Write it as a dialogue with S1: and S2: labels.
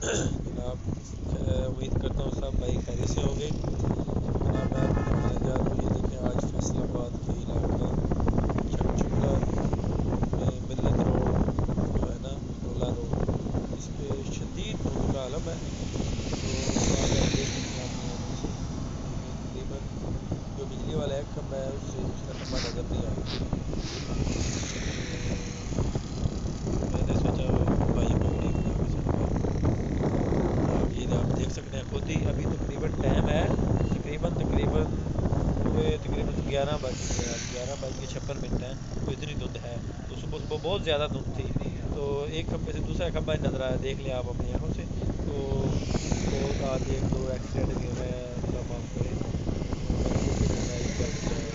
S1: जनाब उम्मीद करता हूँ सब भाई खैरियत से होंगे। जनाब मैं आपको बताने जा रहा हूँ, ये देखें आज फैसलाबाद के इलाका चकचुका में मिल्लत रोड जो है ना, रोला रोड, इस पे शदीद धुंध का आलम है। तो आज आप देख सकते हैं अपनी आंखों से कि तकरीबन जो बिजली वाला एक खंभा है उससे दूसरा खंभा नज़र नहीं आ रहा। तो मैंने सोचा भाई को भी देखना आपके साथ बात करूँ। जनाब ये आप देख सकते हैं खुद ही, अभी तकरीबन टाइम है तकरीबन तकरीबन पूरे तकरीबन 11 बज चुके हैं, अब 11 बज के 56 मिनट हैं। तो इतनी धुंध है। तो सुबह सुबह बहुत ज़्यादा धुंध थी। तो एक खंभे से दूसरा खंभा ही नज़र आया, देख लिया आप अपनी आंखों से। तो बहुत आज एक दो एक्सीडेंट भी हुए हैं, अल्लाह माफ़ करे। तो मैंने कोशिश की मैंने एक बार बचाया।